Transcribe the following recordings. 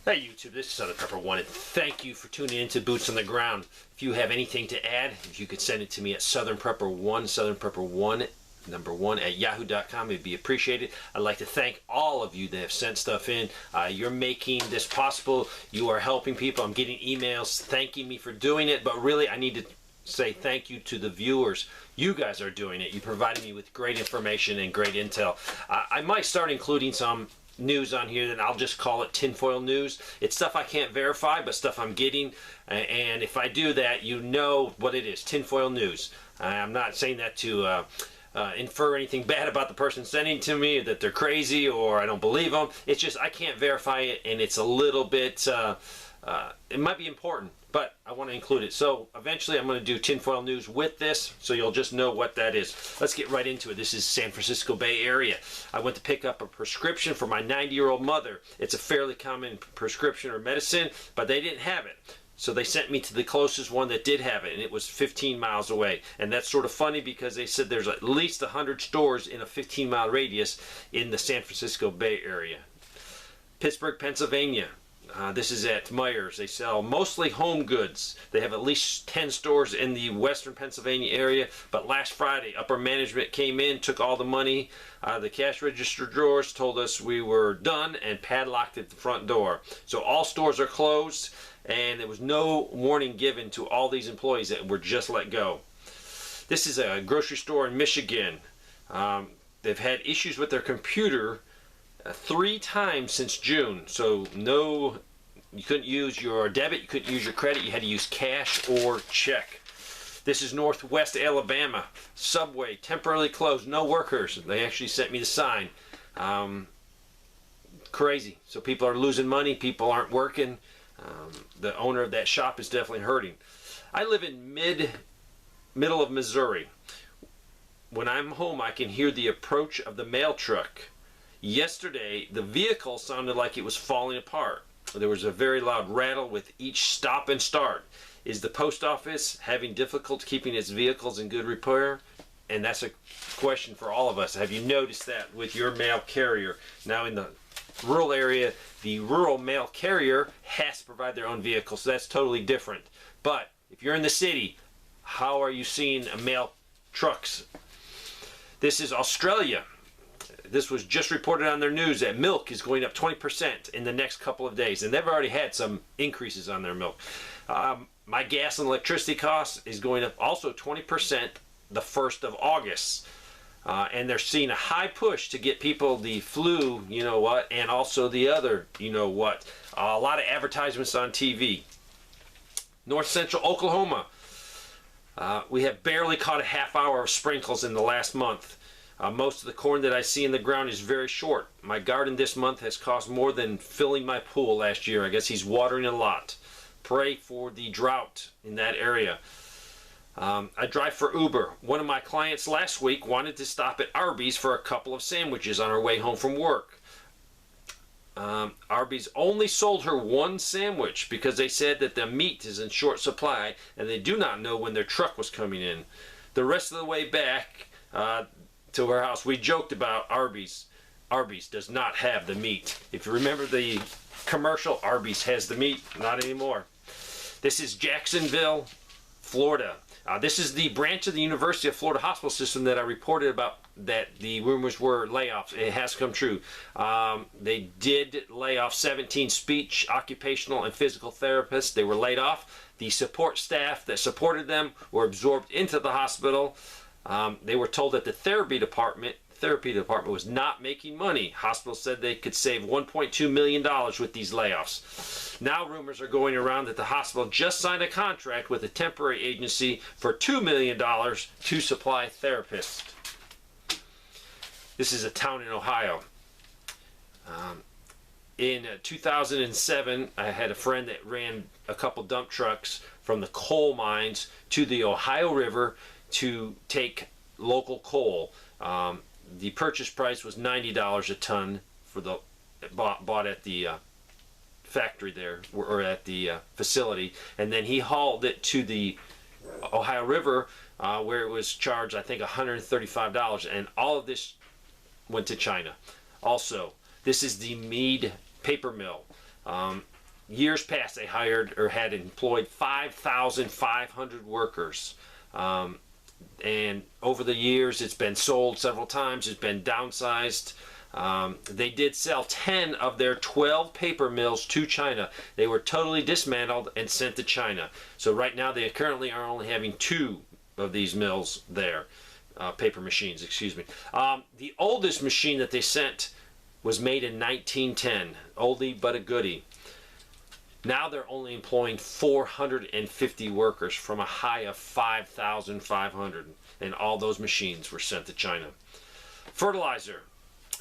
Hey YouTube, this is Southern Prepper 1, and thank you for tuning in to Boots on the Ground. If you have anything to add, if you could send it to me at Southern Prepper 1, Southern Prepper 1, number 1 at yahoo.com, it'd be appreciated. I'd like to thank all of you that have sent stuff in. You're making this possible. You are helping people. I'm getting emails thanking me for doing it, but really I need to say thank you to the viewers. You guys are doing it. You provided me with great information and great intel. I might start including some news on here, then I'll just call it tinfoil news. It's stuff I can't verify, but stuff I'm getting, and if I do that, you know what it is, tinfoil news. I'm not saying that to infer anything bad about the person sending to me, that they're crazy or I don't believe them. It's just I can't verify it, and it's a little bit, it might be important, but I want to include it. So eventually I'm going to do tinfoil news with this, so you'll just know what that is. Let's get right into it. This is San Francisco Bay Area. I went to pick up a prescription for my 90-year-old mother. It's a fairly common prescription or medicine, but they didn't have it. So they sent me to the closest one that did have it, and it was 15 miles away. And that's sort of funny because they said there's at least 100 stores in a 15-mile radius in the San Francisco Bay Area. Pittsburgh, Pennsylvania. This is at Myers. They sell mostly home goods. They have at least 10 stores in the western Pennsylvania area, but last Friday upper management came in, took all the money out of the cash register drawers, told us we were done, and padlocked at the front door. So all stores are closed, and there was no warning given to all these employees that were just let go. This is a grocery store in Michigan. They've had issues with their computer 3 times since June. So no, you couldn't use your debit, you couldn't use your credit, you had to use cash or check. This is Northwest Alabama. Subway temporarily closed, no workers. They actually sent me the sign. Crazy. So people are losing money, people aren't working. The owner of that shop is definitely hurting. I live in middle of Missouri. When I'm home, I can hear the approach of the mail truck. Yesterday, the vehicle sounded like it was falling apart. There was a very loud rattle with each stop and start. Is the post office having difficulty keeping its vehicles in good repair? And that's a question for all of us. Have you noticed that with your mail carrier? Now in the rural area, the rural mail carrier has to provide their own vehicle, so that's totally different. But if you're in the city, how are you seeing mail trucks? This is Australia. This was just reported on their news that milk is going up 20% in the next couple of days, and they've already had some increases on their milk. My gas and electricity costs is going up also 20% the 1st of August. And they're seeing a high push to get people the flu, you know what, and also the other, you know what. A lot of advertisements on TV. North Central Oklahoma. We have barely caught a half hour of sprinkles in the last month. Most of the corn that I see in the ground is very short. My garden this month has cost more than filling my pool last year. I guess he's watering a lot. Pray for the drought in that area. I drive for Uber. One of my clients last week wanted to stop at Arby's for a couple of sandwiches on her way home from work. Arby's only sold her one sandwich because they said that the meat is in short supply and they do not know when their truck was coming in. The rest of the way back to her house, we joked about Arby's. Arby's does not have the meat. If you remember the commercial, Arby's has the meat, not anymore. This is Jacksonville, Florida. This is the branch of the University of Florida hospital system that I reported about, that the rumors were layoffs. It has come true. They did lay off 17 speech, occupational, and physical therapists. They were laid off. The support staff that supported them were absorbed into the hospital. They were told that the therapy department was not making money. Hospitals said they could save $1.2 million with these layoffs. Now rumors are going around that the hospital just signed a contract with a temporary agency for $2 million to supply therapists. This is a town in Ohio. In 2007, I had a friend that ran a couple dump trucks from the coal mines to the Ohio River to take local coal. The purchase price was $90 a ton for the bought at the factory there, or at the facility, and then he hauled it to the Ohio River where it was charged, I think, $135, and all of this went to China. Also, this is the Mead paper mill. years past, they hired or had employed 5,500 workers. And over the years, it's been sold several times. It's been downsized. They did sell 10 of their 12 paper mills to China. They were totally dismantled and sent to China. So right now, they currently are only having 2 of these mills there. Paper machines, excuse me. The oldest machine that they sent was made in 1910. Oldie but a goodie. Now they're only employing 450 workers from a high of 5,500, and all those machines were sent to China. Fertilizer.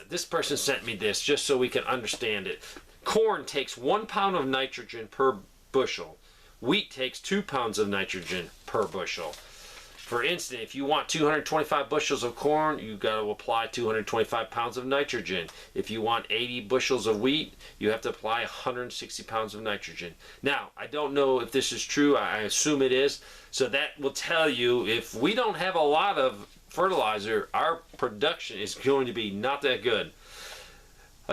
This person sent me this just so we can understand it. Corn takes 1 pound of nitrogen per bushel. Wheat takes 2 pounds of nitrogen per bushel. For instance, if you want 225 bushels of corn, you've got to apply 225 pounds of nitrogen. If you want 80 bushels of wheat, you have to apply 160 pounds of nitrogen. Now, I don't know if this is true. I assume it is. So that will tell you if we don't have a lot of fertilizer, our production is going to be not that good.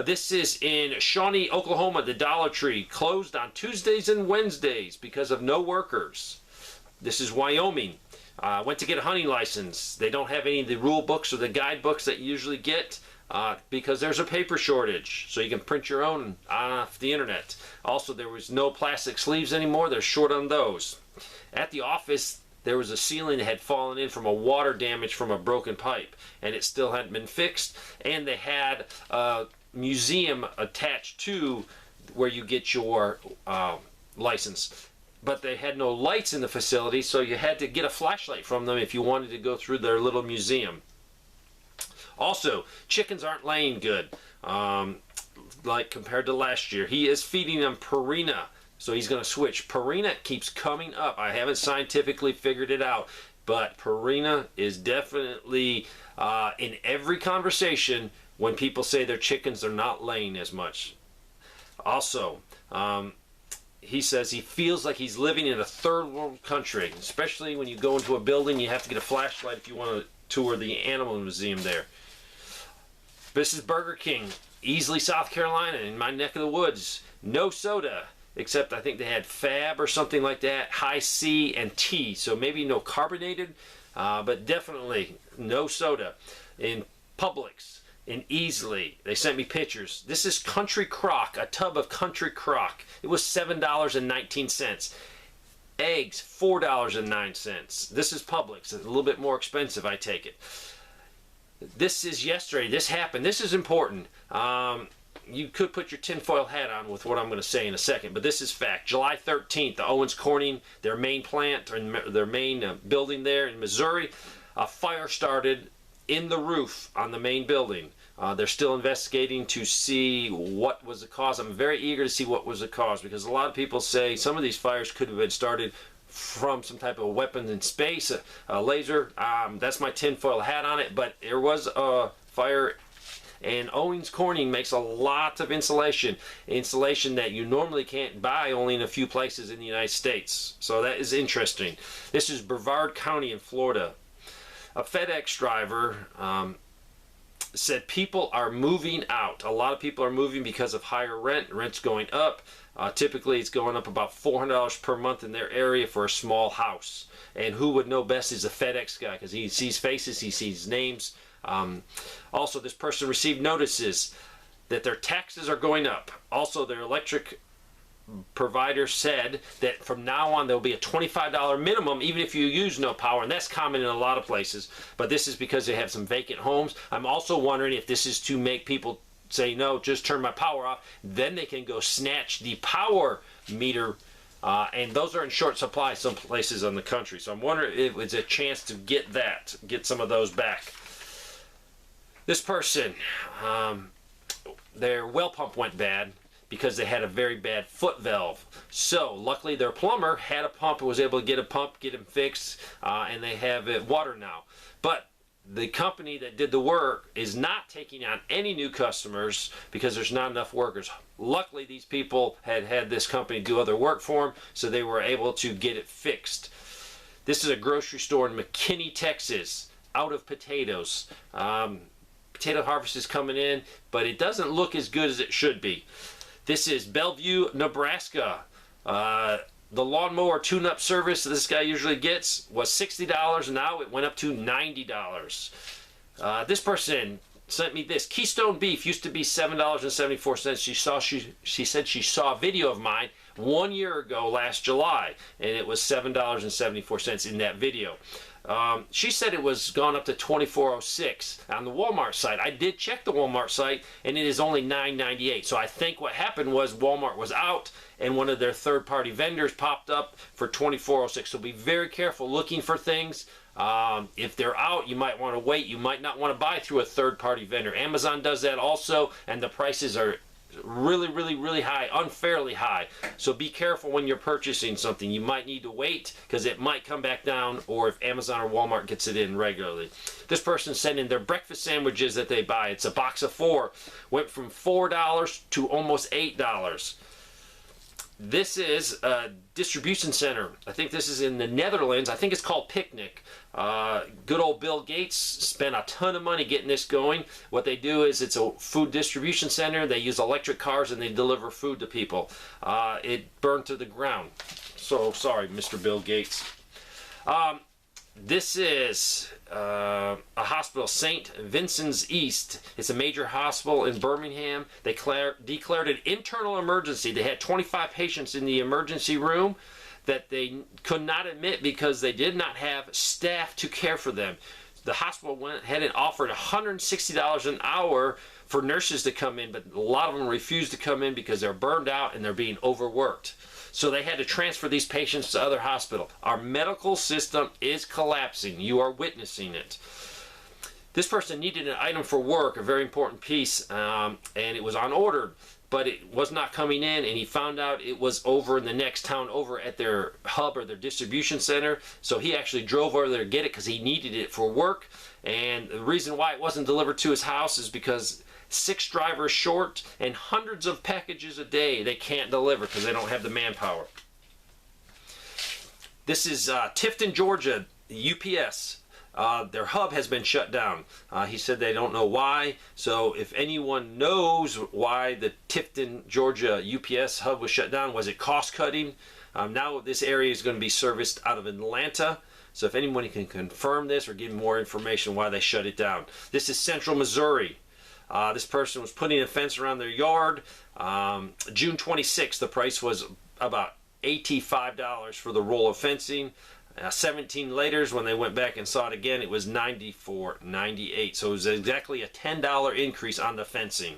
This is in Shawnee, Oklahoma. The Dollar Tree closed on Tuesdays and Wednesdays because of no workers. This is Wyoming. Went to get a hunting license. They don't have any of the rule books or the guidebooks that you usually get because there's a paper shortage. So you can print your own off the internet. Also, there was no plastic sleeves anymore. They're short on those. At the office, there was a ceiling that had fallen in from a water damage from a broken pipe, and it still hadn't been fixed. And they had a museum attached to where you get your license. But they had no lights in the facility, so you had to get a flashlight from them if you wanted to go through their little museum. Also, chickens aren't laying good, like compared to last year. He is feeding them Purina, so he's going to switch. Purina keeps coming up. I haven't scientifically figured it out, but Purina is definitely in every conversation when people say their chickens are not laying as much. Also, he says he feels like he's living in a third world country, especially when you go into a building, you have to get a flashlight if you want to tour the animal museum there. This is Burger King, Easley, South Carolina, in my neck of the woods. No soda, except I think they had Fab or something like that, High C and T, so maybe no carbonated, but definitely no soda. In Publix, in Easley, they sent me pictures. This is Country Crock, a tub of Country Crock. It was $7.19. Eggs, $4.09. This is Publix. It's a little bit more expensive, I take it. This is yesterday. This happened. This is important. You could put your tinfoil hat on with what I'm going to say in a second, but this is fact. July 13th, the Owens Corning, their main plant, or their main building there in Missouri, a fire started in the roof on the main building. They're still investigating to see what was the cause. I'm very eager to see what was the cause, because a lot of people say some of these fires could have been started from some type of weapon in space, a laser. That's my tinfoil hat on it, but there was a fire, and Owens Corning makes a lot of insulation that you normally can't buy only in a few places in the United States. So that is interesting. This is Brevard County in Florida. A FedEx driver said people are moving out. A lot of people are moving because of higher rent. Rent's going up. Typically, it's going up about $400 per month in their area for a small house. And who would know best is a FedEx guy, because he sees faces, he sees names. Also, this person received notices that their taxes are going up. Also, their electric provider said that from now on there'll be a $25 minimum even if you use no power, and that's common in a lot of places, but this is because they have some vacant homes. I'm also wondering if this is to make people say, no, just turn my power off, then they can go snatch the power meter, and those are in short supply some places in the country. So I'm wondering if it's a chance to get some of those back. This person, their well pump went bad because they had a very bad foot valve. So luckily their plumber had a pump and was able to get a pump, get them fixed, and they have water now. But the company that did the work is not taking on any new customers because there's not enough workers. Luckily these people had this company do other work for them, so they were able to get it fixed. This is a grocery store in McKinney, Texas, out of potatoes. Potato harvest is coming in, but it doesn't look as good as it should be. This is Bellevue, Nebraska. The lawnmower tune-up service this guy usually gets was $60. Now it went up to $90. This person sent me this. Keystone beef used to be $7.74. She said she saw a video of mine 1 year ago, last July, and it was $7.74 in that video. She said it was gone up to $24.06 on the Walmart site. I did check the Walmart site, and it is only $9.98. So I think what happened was Walmart was out, and one of their third-party vendors popped up for $24.06. So be very careful looking for things. If they're out, you might want to wait. You might not want to buy through a third-party vendor. Amazon does that also, and the prices are really high, unfairly high. So be careful when you're purchasing something. You might need to wait because it might come back down, or if Amazon or Walmart gets it in regularly. This person sent in their breakfast sandwiches that they buy. It's a box of 4. Went from $4 to almost $8. This is a distribution center. I think this is in the Netherlands. I think it's called Picnic. Good old Bill Gates spent a ton of money getting this going. What they do is it's a food distribution center. They use electric cars and they deliver food to people. It burned to the ground. So sorry, Mr. Bill Gates. This is a hospital, St. Vincent's East. It's a major hospital in Birmingham. They declared an internal emergency. They had 25 patients in the emergency room that they could not admit because they did not have staff to care for them. The hospital went ahead and offered $160 an hour for nurses to come in, but a lot of them refused to come in because they're burned out and they're being overworked. So they had to transfer these patients to other hospitals. Our medical system is collapsing. You are witnessing it. This person needed an item for work, a very important piece, and it was on order, but it was not coming in, and he found out it was over in the next town over at their hub or their distribution center. So he actually drove over there to get it because he needed it for work. And the reason why it wasn't delivered to his house is because 6 drivers short and hundreds of packages a day they can't deliver because they don't have the manpower. This is Tifton, Georgia, UPS. Their hub has been shut down. He said they don't know why. So if anyone knows why the Tifton, Georgia UPS hub was shut down, was it cost cutting? Now this area is going to be serviced out of Atlanta. So if anyone can confirm this or give more information why they shut it down. This is Central Missouri. This person was putting a fence around their yard. June 26th, the price was about $85 for the roll of fencing. 17 later, when they went back and saw it again, it was $94.98. So it was exactly a $10 increase on the fencing.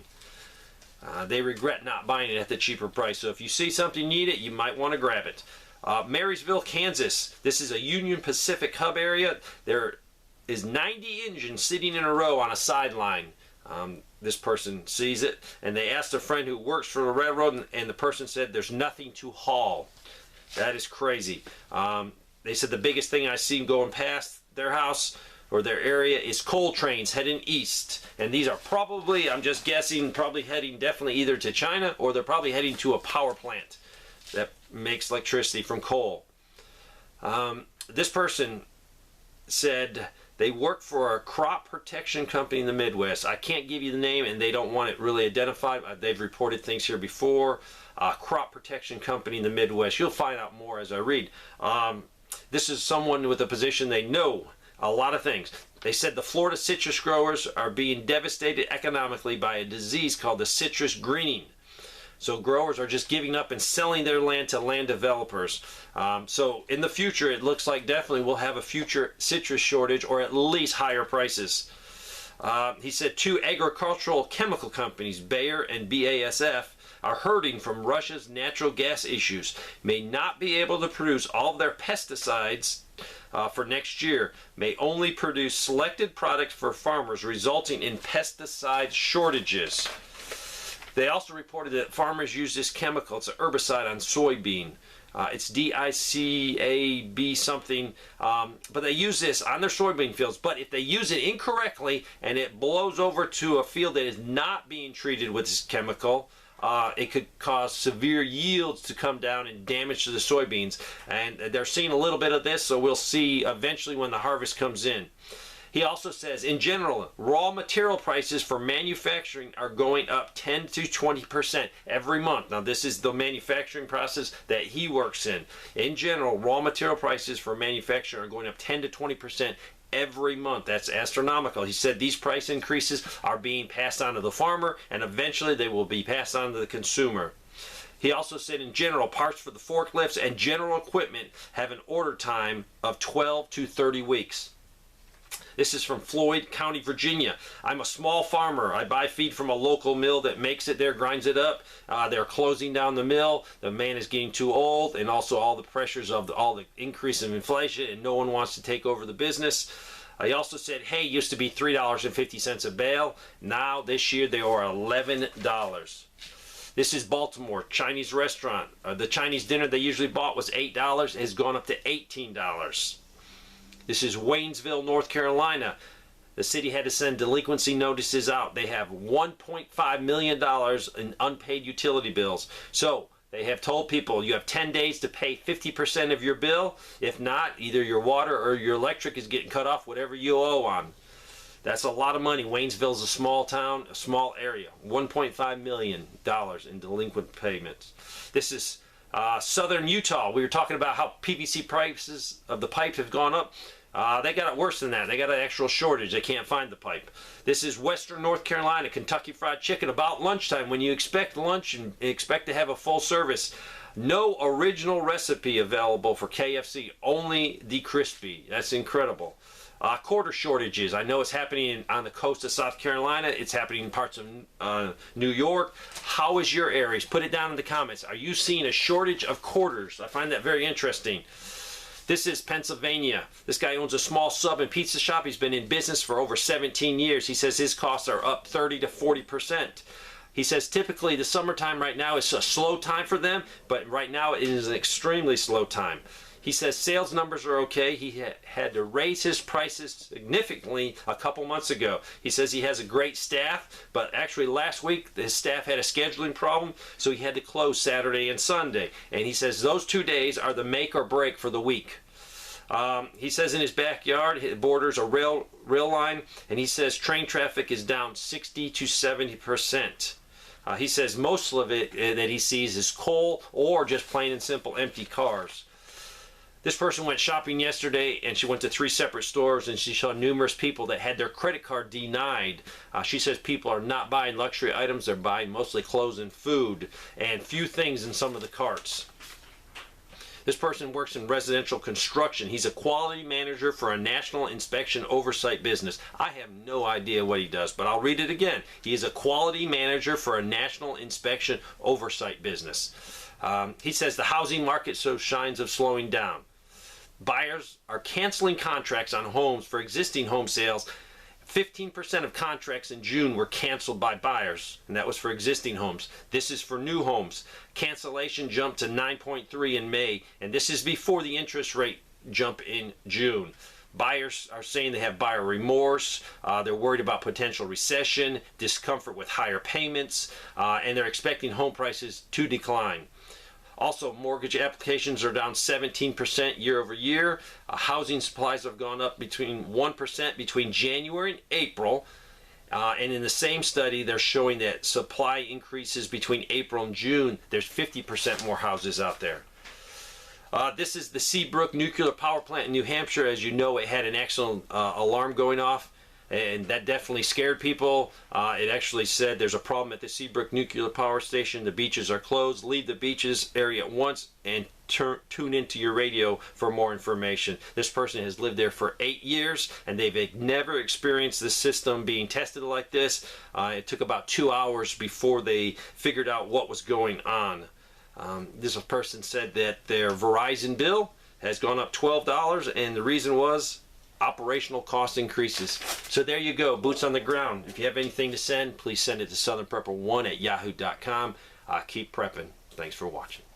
They regret not buying it at the cheaper price. So if you see something, need it, you might want to grab it. Marysville, Kansas. This is a Union Pacific hub area. There is 90 engines sitting in a row on a sideline. This person sees it, and they asked a friend who works for the railroad, and the person said there's nothing to haul. That is crazy. They said the biggest thing I see going past their house or their area is coal trains heading east. And these are probably, I'm just guessing, probably heading definitely either to China or they're probably heading to a power plant that makes electricity from coal. This person said they work for a crop protection company in the Midwest. I can't give you the name, and they don't want it really identified. They've reported things here before. Crop protection company in the Midwest. You'll find out more as I read. This is someone with a position they know a lot of things. They said the Florida citrus growers are being devastated economically by a disease called the citrus greening. So growers are just giving up and selling their land to land developers. So in the future, it looks like definitely we'll have a future citrus shortage or at least higher prices. He said 2 agricultural chemical companies, Bayer and BASF, are hurting from Russia's natural gas issues, may not be able to produce all of their pesticides for next year, may only produce selected products for farmers, resulting in pesticide shortages. They also reported that farmers use this chemical, it's an herbicide on soybean. It's DICAB something, but they use this on their soybean fields. But if they use it incorrectly and it blows over to a field that is not being treated with this chemical, it could cause severe yields to come down and damage to the soybeans. And they're seeing a little bit of this, so we'll see eventually when the harvest comes in. He also says, in general, raw material prices for manufacturing are going up 10 to 20% every month. Now, this is the manufacturing process that he works in. In general, raw material prices for manufacturing are going up 10 to 20% every month. That's astronomical. He said these price increases are being passed on to the farmer, and eventually they will be passed on to the consumer. He also said in general, parts for the forklifts and general equipment have an order time of 12 to 30 weeks. This is from Floyd County, Virginia. I'm a small farmer. I buy feed from a local mill that makes it there, grinds it up. They're closing down the mill. The man is getting too old, and also all the pressures of all the increase in inflation, and no one wants to take over the business. He also said hay used to be $3.50 a bale. Now, this year, they are $11. This is Baltimore, Chinese restaurant. The Chinese dinner they usually bought was $8. It has gone up to $18. This is Waynesville, North Carolina. The city had to send delinquency notices out. They have $1.5 million in unpaid utility bills. So they have told people you have 10 days to pay 50% of your bill. If not, either your water or your electric is getting cut off, whatever you owe on. That's a lot of money. Waynesville is a small town, a small area. $1.5 million in delinquent payments. This is southern Utah. We were talking about how PVC prices of the pipe have gone up. They got it worse than that. They got an actual shortage. They can't find the pipe. This is western North Carolina, Kentucky Fried Chicken. About lunchtime, when you expect lunch and expect to have a full service, no original recipe available for KFC, only the crispy. That's incredible. Quarter shortages. I know it's happening on the coast of South Carolina. It's happening in parts of New York. How is your areas? Put it down in the comments. Are you seeing a shortage of quarters? I find that very interesting. This is Pennsylvania. This guy owns a small sub and pizza shop. He's been in business for over 17 years. He says his costs are up 30 to 40%. He says typically the summertime right now is a slow time for them, but right now it is an extremely slow time. He says sales numbers are okay. He had to raise his prices significantly a couple months ago. He says he has a great staff, but actually last week his staff had a scheduling problem, so he had to close Saturday and Sunday. And he says those 2 days are the make or break for the week. He says in his backyard it borders a rail line, and he says train traffic is down 60 to 70%. He says most of it that he sees is coal or just plain and simple empty cars. This person went shopping yesterday, and she went to 3 separate stores, and she saw numerous people that had their credit card denied. She says people are not buying luxury items. They're buying mostly clothes and food and few things in some of the carts. This person works in residential construction. He's a quality manager for a national inspection oversight business. I have no idea what he does, but I'll read it again. He is a quality manager for a national inspection oversight business. He says the housing market shows signs of slowing down. Buyers are canceling contracts on homes for existing home sales. 15% of contracts in June were canceled by buyers, and that was for existing homes. This is for new homes. Cancellation jumped to 9.3 in May, and this is before the interest rate jump in June. Buyers are saying they have buyer remorse. They're worried about potential recession, discomfort with higher payments, and they're expecting home prices to decline. Also, mortgage applications are down 17% year over year. Housing supplies have gone up between 1% between January and April. And in the same study, they're showing that supply increases between April and June. There's 50% more houses out there. This is the Seabrook Nuclear Power Plant in New Hampshire. As you know, it had an excellent alarm going off, and that definitely scared people. It actually said there's a problem at the Seabrook Nuclear Power Station. The beaches are closed. Leave the beaches area at once and tune into your radio for more information. This person has lived there for 8 years, and they've never experienced the system being tested like this. It took about 2 hours before they figured out what was going on. This person said that their Verizon bill has gone up $12, and the reason was operational cost increases. So there you go, boots on the ground. If you have anything to send, please send it to southernprepper1@yahoo.com. Keep prepping. Thanks for watching.